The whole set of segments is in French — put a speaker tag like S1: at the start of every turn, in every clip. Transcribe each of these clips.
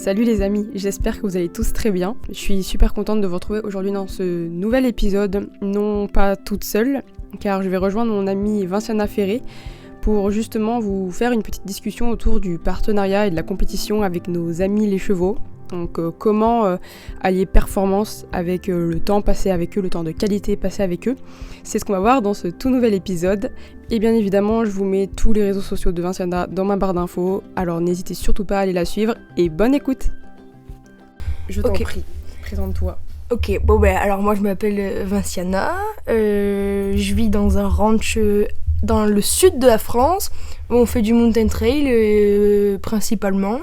S1: Salut les amis, j'espère que vous allez tous très bien. Je suis super contente de vous retrouver aujourd'hui dans ce nouvel épisode, non pas toute seule, car je vais rejoindre mon amie Vinciana Ferré pour justement vous faire une petite discussion autour du partenariat et de la compétition avec nos amis les chevaux. Donc comment allier performance avec le temps passé avec eux, le temps de qualité passé avec eux. C'est ce qu'on va voir dans ce tout nouvel épisode. Et bien évidemment, je vous mets tous les réseaux sociaux de Vinciana dans ma barre d'infos, alors n'hésitez surtout pas à aller la suivre et bonne écoute. Je t'en prie, présente-toi.
S2: Ok, alors moi je m'appelle Vinciana, je vis dans un ranch dans le sud de la France, où on fait du mountain trail principalement.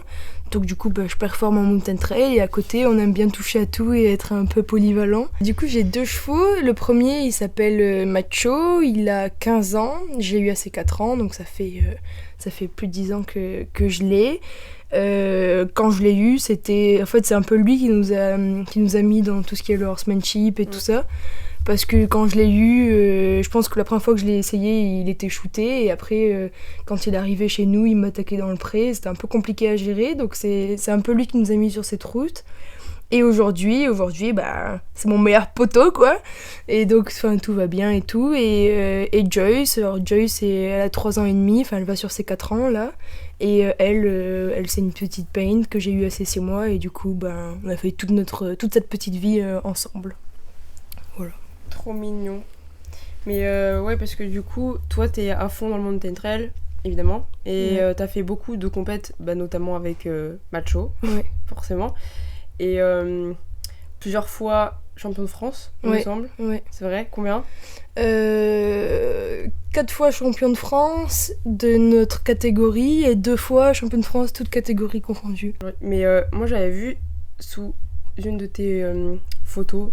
S2: Donc du coup, je performe en mountain trail et à côté, on aime bien toucher à tout et être un peu polyvalent. Du coup, j'ai 2 chevaux. Le premier, il s'appelle Macho, il a 15 ans. J'ai eu à ses 4 ans, donc ça fait plus de 10 ans que je l'ai. Quand je l'ai eu, c'est un peu lui qui nous a mis dans tout ce qui est le horsemanship et tout ça. Parce que quand je l'ai eu, je pense que la première fois que je l'ai essayé, il était shooté. Et après, quand il est arrivé chez nous, il m'attaquait dans le pré. C'était un peu compliqué à gérer. Donc c'est un peu lui qui nous a mis sur cette route. Et aujourd'hui, c'est mon meilleur poteau, quoi. Et donc, tout va bien et tout. Et Joyce, elle a 3 ans et demi. Elle va sur ses 4 ans, là. Et elle, c'est une petite pain que j'ai eue à ses 6 mois. Et du coup, on a fait toute cette petite vie ensemble. Voilà.
S1: Trop mignon. Mais ouais, parce que du coup, toi, t'es à fond dans le mountain trail, évidemment. Et t'as fait beaucoup de compètes, notamment avec Macho, forcément. Et plusieurs fois champion de France, il me semble. Ouais. C'est vrai, combien
S2: 4 fois champion de France de notre catégorie et 2 fois champion de France, toutes catégories confondues.
S1: Ouais. Mais moi, j'avais vu sous une de tes photos,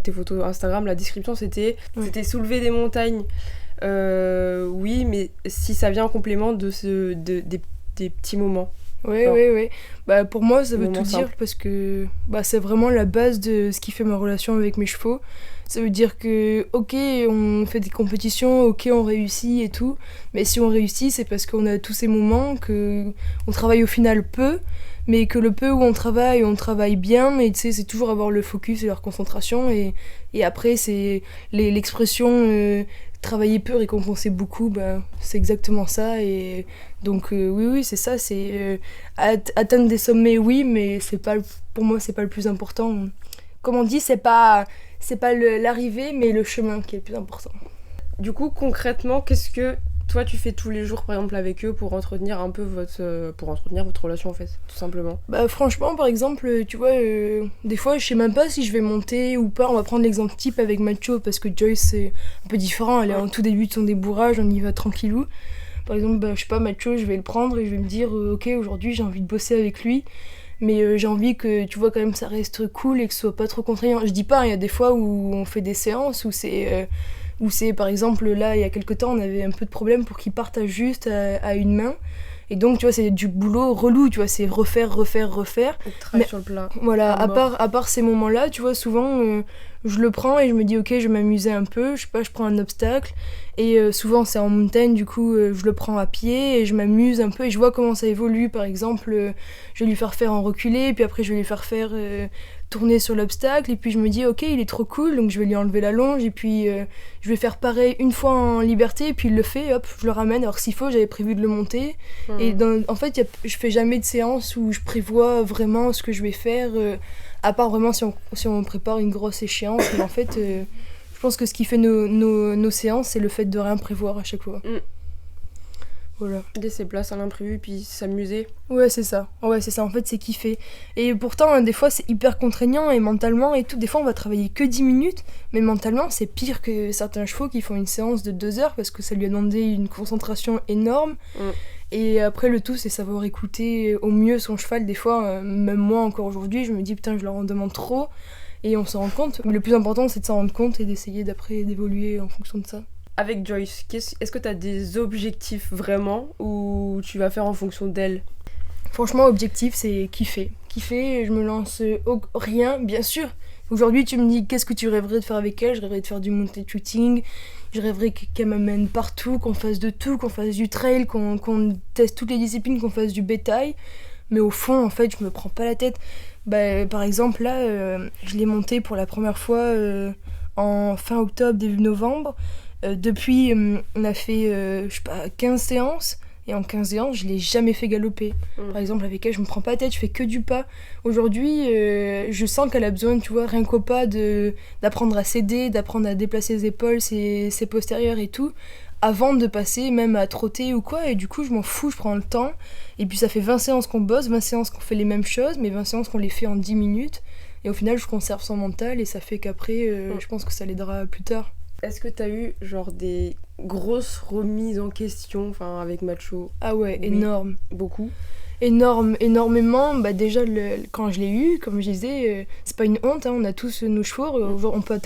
S1: tes photos Instagram, la description c'était soulever des montagnes. Oui, mais si ça vient en complément des petits moments.
S2: Oui. Pour moi, ça veut tout
S1: simple.
S2: dire parce que c'est vraiment la base de ce qui fait ma relation avec mes chevaux. Ça veut dire que, ok, on fait des compétitions, ok, on réussit et tout, mais si on réussit, c'est parce qu'on a tous ces moments qu'on travaille au final peu, mais que le peu où on travaille bien, et tu sais, c'est toujours avoir le focus et leur concentration, et après, c'est l'expression travailler peu, récompenser beaucoup, c'est exactement ça, et donc oui, c'est ça, c'est atteindre des sommets, oui, mais pour moi, c'est pas le plus important. Comme on dit, c'est pas l'arrivée, mais le chemin qui est le plus important.
S1: Du coup, concrètement, qu'est-ce que toi tu fais tous les jours, par exemple, avec eux pour entretenir un peu votre relation, en fait, tout simplement?
S2: Franchement, par exemple, tu vois, des fois, je sais même pas si je vais monter ou pas. On va prendre l'exemple type avec Macho, parce que Joyce, c'est un peu différent. Elle est en tout début de son débourrage, on y va tranquillou. Par exemple, je sais pas, Macho, je vais le prendre et je vais me dire, ok, aujourd'hui, j'ai envie de bosser avec lui. Mais j'ai envie que, tu vois, quand même, ça reste cool et que ce soit pas trop contraignant. Je dis pas, il y a des fois où on fait des séances où c'est par exemple, là, il y a quelques temps, on avait un peu de problème pour qu'il parte juste à une main. Et donc, tu vois, c'est du boulot relou, tu vois, c'est refaire.
S1: Sur le plat.
S2: Voilà, à part ces moments-là, tu vois, souvent, je le prends et je me dis, ok, je vais m'amuser un peu, je sais pas, je prends un obstacle. Et souvent, c'est en montagne, du coup, je le prends à pied et je m'amuse un peu et je vois comment ça évolue. Par exemple, je vais lui faire en reculer, puis après, je vais lui faire tourner sur l'obstacle. Et puis, je me dis, ok, il est trop cool, donc je vais lui enlever la longe. Et puis, je vais faire pareil une fois en liberté, et puis il le fait, hop, je le ramène. Alors, s'il faut, j'avais prévu de le monter. Et en fait, je fais jamais de séance où je prévois vraiment ce que je vais faire, à part vraiment si on prépare une grosse échéance. Mais en fait, je pense que ce qui fait nos séances, c'est le fait de rien prévoir à chaque fois. Voilà.
S1: Laisser place à l'imprévu, puis s'amuser.
S2: Ouais, c'est ça. En fait, c'est kiffer. Et pourtant, des fois, c'est hyper contraignant et mentalement et tout. Des fois, on va travailler que 10 minutes, mais mentalement, c'est pire que certains chevaux qui font une séance de 2 heures parce que ça lui a demandé une concentration énorme. Et après, le tout, c'est savoir écouter au mieux son cheval. Des fois, même moi, encore aujourd'hui, je me dis, putain, je leur en demande trop. Et on s'en rend compte. Mais le plus important, c'est de s'en rendre compte et d'essayer d'après d'évoluer en fonction de ça.
S1: Avec Joyce, est-ce que tu as des objectifs vraiment ou tu vas faire en fonction d'elle?
S2: Franchement, objectif, c'est kiffer. Kiffer, je me lance rien, bien sûr. Aujourd'hui, tu me dis qu'est-ce que tu rêverais de faire avec elle? Je rêverais de faire du mountain shooting. Je rêverais qu'elle m'amène partout, qu'on fasse de tout, qu'on fasse du trail, qu'on teste toutes les disciplines, qu'on fasse du bétail. Mais au fond, en fait, je me prends pas la tête. Par exemple, là, je l'ai monté pour la première fois en fin octobre, début novembre. Depuis, on a fait, je sais pas, 15 séances. Et en 15 séances, je l'ai jamais fait galoper. Par exemple, avec elle, je me prends pas la tête, je fais que du pas. Aujourd'hui, je sens qu'elle a besoin, tu vois, rien qu'au pas, d'apprendre à s'aider, d'apprendre à déplacer ses épaules, ses postérieurs et tout, avant de passer même à trotter ou quoi. Et du coup, je m'en fous, je prends le temps. Et puis ça fait 20 séances qu'on bosse, 20 séances qu'on fait les mêmes choses, mais 20 séances qu'on les fait en 10 minutes. Et au final, je conserve son mental et ça fait qu'après, je pense que ça l'aidera plus tard.
S1: Est-ce que t'as eu genre des grosses remises en question avec Macho?
S2: Ah ouais,
S1: Oui.
S2: énorme.
S1: Beaucoup.
S2: Énormément. Déjà, quand je l'ai eu, comme je disais, c'est pas une honte, hein, on a tous nos chevaux. On peut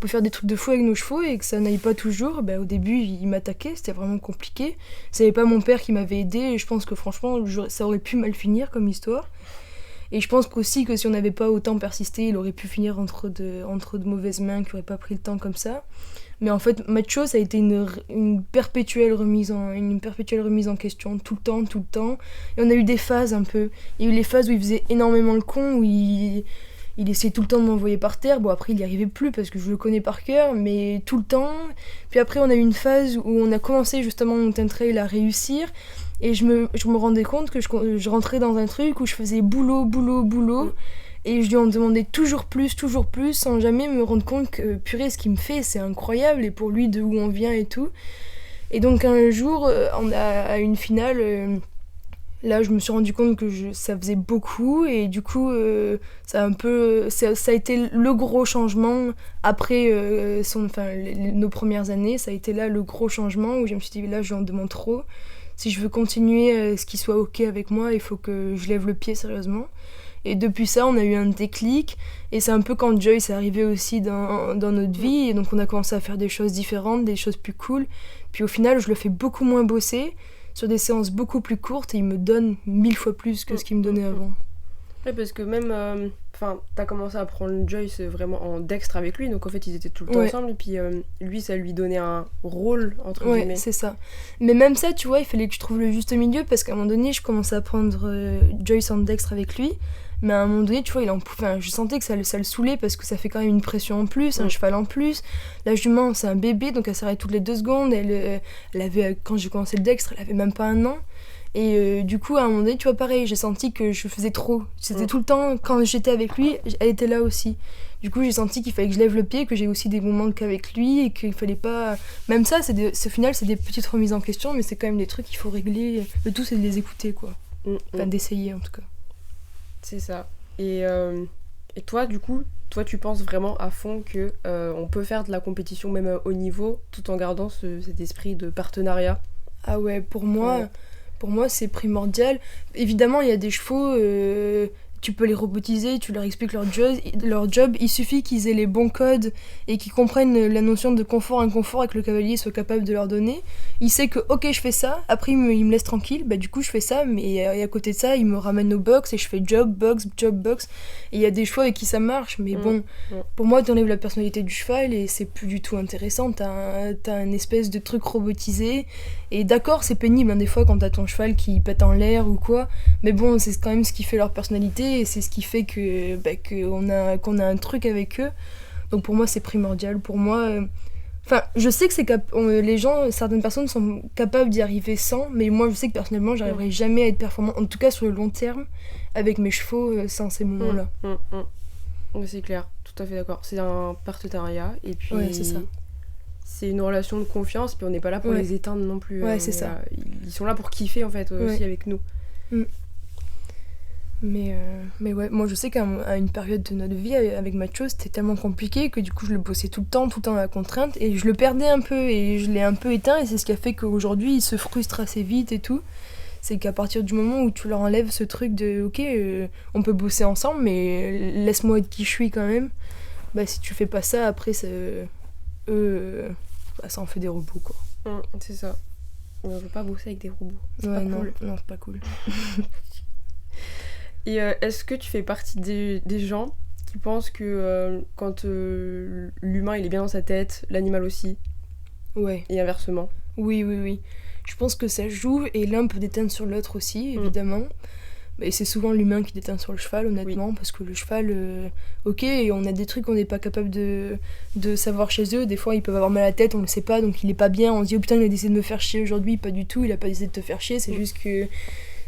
S2: faire des trucs de fou avec nos chevaux et que ça n'aille pas toujours. Au début, il m'attaquait, c'était vraiment compliqué. C'était pas mon père qui m'avait aidé et je pense que franchement, ça aurait pu mal finir comme histoire. Et je pense qu'aussi que si on n'avait pas autant persisté, il aurait pu finir entre de mauvaises mains qui n'auraient pas pris le temps comme ça. Mais en fait, Macho, ça a été une perpétuelle remise en question, tout le temps. Et on a eu des phases un peu. Il y a eu les phases où il faisait énormément le con, où il essayait tout le temps de m'envoyer par terre. Bon, après, il n'y arrivait plus parce que je le connais par cœur, mais tout le temps. Puis après, on a eu une phase où on a commencé justement Mountain Trail à réussir. Et je me rendais compte que je rentrais dans un truc où je faisais boulot. Et je lui en demandais toujours plus, sans jamais me rendre compte que, purée, ce qu'il me fait, c'est incroyable. Et pour lui, de où on vient et tout. Et donc un jour, à une finale, là, je me suis rendu compte que ça faisait beaucoup. Et du coup, ça a été le gros changement. Après nos premières années, ça a été là le gros changement où je me suis dit, là, je lui en demande trop. Si je veux continuer, ce qui soit ok avec moi, il faut que je lève le pied sérieusement. Et depuis ça, on a eu un déclic. Et c'est un peu quand Joyce est arrivé aussi dans notre vie. Et donc on a commencé à faire des choses différentes, des choses plus cool. Puis au final, je le fais beaucoup moins bosser, sur des séances beaucoup plus courtes. Et il me donne 1000 fois plus que ce qu'il me donnait avant.
S1: Ouais, parce que même, t'as commencé à prendre Joyce vraiment en dextre avec lui, donc en fait ils étaient tout le temps ensemble, et puis lui ça lui donnait un rôle, entre guillemets. Ouais,
S2: c'est ça. Mais même ça, tu vois, il fallait que je trouve le juste milieu, parce qu'à un moment donné, je commençais à prendre Joyce en dextre avec lui, mais à un moment donné, tu vois, je sentais que ça le saoulait, parce que ça fait quand même une pression en plus, un cheval en plus. La jument, c'est un bébé, donc elle s'arrête toutes les 2 secondes, elle avait, quand j'ai commencé le dextre, elle avait même pas 1 an. Et du coup, à un moment donné, tu vois, pareil, j'ai senti que je faisais trop. C'était tout le temps, quand j'étais avec lui, elle était là aussi. Du coup, j'ai senti qu'il fallait que je lève le pied, que j'ai aussi des moments qu'avec lui, et qu'il fallait pas... Même ça, au final, c'est des petites remises en question, mais c'est quand même des trucs qu'il faut régler. Le tout, c'est de les écouter, quoi. Enfin, d'essayer, en tout cas.
S1: C'est ça. Et toi, du coup, tu penses vraiment à fond que on peut faire de la compétition, même au niveau, tout en gardant cet esprit de partenariat?
S2: Ah ouais, pour moi, c'est primordial. Évidemment, il y a des chevaux, tu peux les robotiser, tu leur expliques leur job. Il suffit qu'ils aient les bons codes et qu'ils comprennent la notion de confort-inconfort et que le cavalier soit capable de leur donner. Il sait que, ok, je fais ça, après il me laisse tranquille, du coup je fais ça, mais et à côté de ça, il me ramène au box et je fais job, box. Et il y a des chevaux avec qui ça marche, mais bon, pour moi, t'enlèves la personnalité du cheval et c'est plus du tout intéressant. T'as un espèce de truc robotisé. Et d'accord, c'est pénible, hein, des fois, quand t'as ton cheval qui pète en l'air ou quoi, mais bon, c'est quand même ce qui fait leur personnalité et c'est ce qui fait qu'on a un truc avec eux. Donc pour moi, c'est primordial. Pour moi, je sais que certaines personnes sont capables d'y arriver sans, mais moi, je sais que personnellement, j'arriverai jamais à être performant, en tout cas sur le long terme, avec mes chevaux sans ces moments-là.
S1: C'est clair, tout à fait d'accord. C'est un partenariat et puis...
S2: Ouais, c'est ça.
S1: C'est une relation de confiance, puis on n'est pas là pour les éteindre non plus.
S2: Ouais, c'est ça.
S1: Ils sont là pour kiffer, en fait, aussi avec nous.
S2: Mais ouais, moi je sais qu'à une période de notre vie avec Macho, c'était tellement compliqué que du coup je le bossais tout le temps dans la contrainte, et je le perdais un peu, et je l'ai un peu éteint, et c'est ce qui a fait qu'aujourd'hui il se frustre assez vite et tout. C'est qu'à partir du moment où tu leur enlèves ce truc de ok, on peut bosser ensemble, mais laisse-moi être qui je suis quand même, si tu fais pas ça, après ça en fait des robots, quoi.
S1: C'est ça. On veut pas bosser avec des robots. C'est
S2: pas
S1: cool.
S2: Non, c'est pas cool.
S1: Et est-ce que tu fais partie des gens qui pensent que quand l'humain il est bien dans sa tête, l'animal aussi?
S2: Ouais.
S1: Et inversement? Oui.
S2: Je pense que ça joue, et l'un peut déteindre sur l'autre aussi, évidemment. Et c'est souvent l'humain qui déteint sur le cheval, honnêtement, parce que le cheval, ok, on a des trucs qu'on n'est pas capable de savoir chez eux. Des fois, ils peuvent avoir mal à la tête, on le sait pas, donc il est pas bien. On se dit, oh putain, il a décidé de me faire chier aujourd'hui. Pas du tout, il a pas décidé de te faire chier, c'est juste que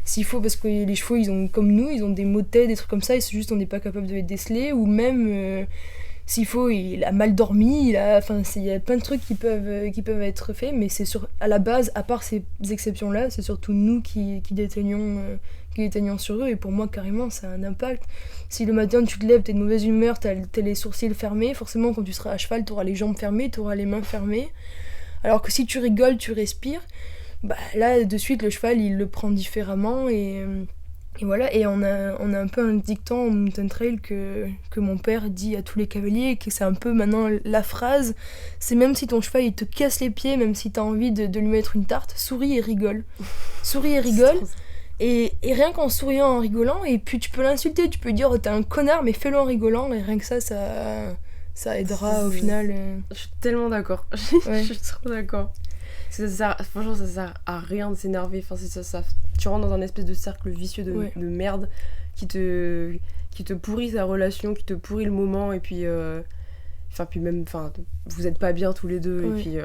S2: s'il faut, parce que les chevaux, ils ont, comme nous, ils ont des maux de tête, des trucs comme ça, et c'est juste on n'est pas capable de les déceler, ou même s'il faut, il a mal dormi, il y a plein de trucs qui peuvent être faits, mais c'est à la base, à part ces exceptions-là, c'est surtout nous qui déteignons sur eux, et pour moi, carrément, ça a un impact. Si le matin, tu te lèves, t'es de mauvaise humeur, t'as les sourcils fermés, forcément, quand tu seras à cheval, t'auras les jambes fermées, t'auras les mains fermées, alors que si tu rigoles, tu respires, bah là, de suite, le cheval, il le prend différemment, et voilà, et on a un peu un dicton au mountain trail que mon père dit à tous les cavaliers, et que c'est un peu maintenant la phrase, c'est même si ton cheval il te casse les pieds, même si t'as envie de lui mettre une tarte, souris et rigole. Souris et rigole, et rien qu'en souriant, en rigolant, et puis tu peux l'insulter, tu peux dire oh, t'es un connard, mais fais-le en rigolant, et rien que ça aidera au final.
S1: Je suis tellement d'accord,
S2: Ouais.
S1: je suis trop d'accord. Franchement, ça sert à rien de s'énerver. Enfin, tu rentres dans un espèce de cercle vicieux de merde qui te pourrit ta relation, qui te pourrit le moment, et puis vous êtes pas bien tous les deux, et puis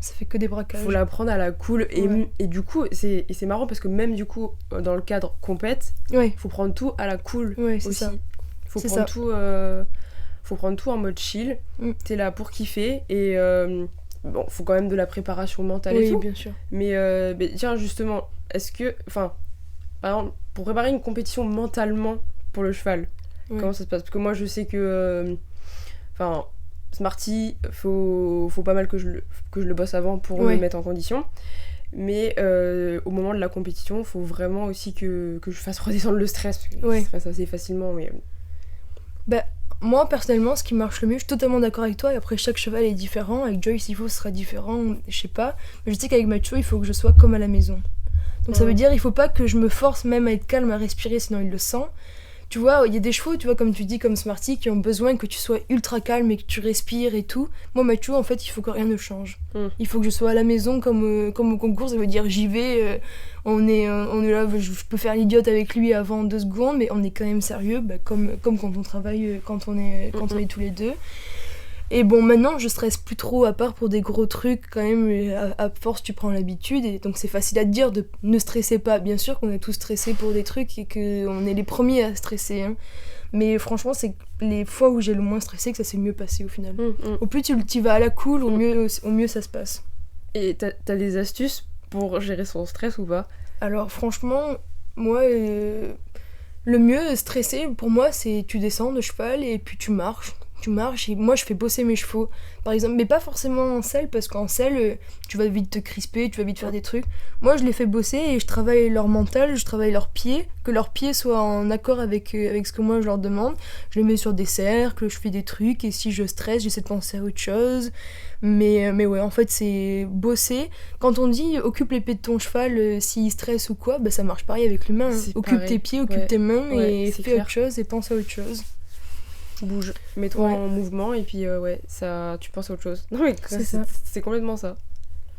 S2: ça fait que des braquages.
S1: faut la prendre à la cool, et du coup c'est marrant parce que même du coup dans le cadre compète, faut prendre tout à la cool aussi.
S2: Ça.
S1: Faut prendre tout en mode chill. T'es là pour kiffer, et bon, faut quand même de la préparation mentale et tout.
S2: Oui, bien sûr.
S1: Mais tiens, justement, est-ce que... Enfin, par exemple, pour préparer une compétition mentalement pour le cheval, comment ça se passe ? Parce que moi, je sais que... Smarty, faut pas mal que je le bosse avant pour le mettre en condition. Mais au moment de la compétition, faut vraiment aussi que je fasse redescendre le stress. Parce que ça se passe assez facilement, mais...
S2: Moi, personnellement, ce qui marche le mieux, je suis totalement d'accord avec toi, et après, chaque cheval est différent. Avec Joyce, il faut, ce sera différent, je sais pas. Mais je sais qu'avec Macho, il faut que je sois comme à la maison. Donc ça veut dire, il faut pas que je me force même à être calme, à respirer, sinon il le sent. Tu vois, il y a des chevaux, tu vois, comme tu dis, comme Smarty, qui ont besoin que tu sois ultra calme et que tu respires et tout. Moi, Macho, en fait, il faut que rien ne change. Il faut que je sois à la maison comme au concours, ça veut dire j'y vais, on est là, je peux faire l'idiote avec lui avant 2 secondes, mais on est quand même sérieux, comme quand on travaille, quand on est tous les deux. Et bon, maintenant, je stresse plus trop, à part pour des gros trucs, quand même, à force, tu prends l'habitude, et donc c'est facile à te dire de ne stresser pas. Bien sûr qu'on est tous stressés pour des trucs, et qu'on est les premiers à stresser, hein. Mais franchement, c'est les fois où j'ai le moins stressé que ça s'est mieux passé, au final. Au plus tu vas à la cool, au mieux ça se passe.
S1: Et t'as des astuces pour gérer son stress ou pas ?
S2: Alors, franchement, moi... le mieux, stressé, pour moi, c'est tu descends de cheval, et puis tu marches, et moi je fais bosser mes chevaux par exemple, mais pas forcément en selle, parce qu'en selle tu vas vite te crisper, tu vas vite faire des trucs. Moi je les fais bosser et je travaille leur mental, je travaille leurs pieds, que leurs pieds soient en accord avec ce que moi je leur demande. Je les mets sur des cercles, je fais des trucs, et si je stresse j'essaie de penser à autre chose, mais ouais, en fait c'est bosser. Quand on dit occupe les pieds de ton cheval s'il stresse ou quoi, bah ça marche pareil avec l'humain, hein. Occupe tes pieds, occupe tes mains, et fais autre chose et pense à autre chose.
S1: Bouge, mets-toi en mouvement, et puis ça, tu penses à autre chose. Non mais c'est complètement ça.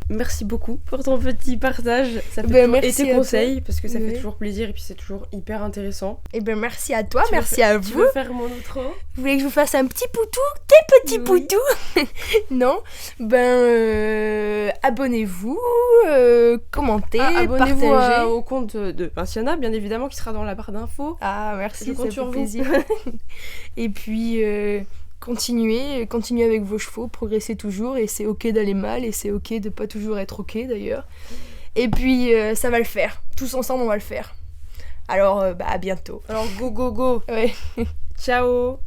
S1: Merci beaucoup pour ton petit partage, ça fait et tes conseils, parce que ça fait toujours plaisir, et puis c'est toujours hyper intéressant.
S2: Et merci à toi, merci à vous.
S1: Tu veux faire mon outro ?
S2: Vous voulez que je vous fasse un petit poutou ? Des petits poutous. Non, abonnez-vous, commentez,
S1: abonnez-vous
S2: partagez.
S1: Au compte de Vinciana, bien évidemment, qui sera dans la barre d'infos.
S2: Ah, merci,
S1: je compte
S2: ça
S1: sur
S2: fait plaisir. Et puis continuez avec vos chevaux, progressez toujours, et c'est ok d'aller mal, et c'est ok de pas toujours être ok d'ailleurs. Et puis ça va le faire, tous ensemble on va le faire. Alors à bientôt.
S1: Alors go go go.
S2: Ouais.
S1: Ciao.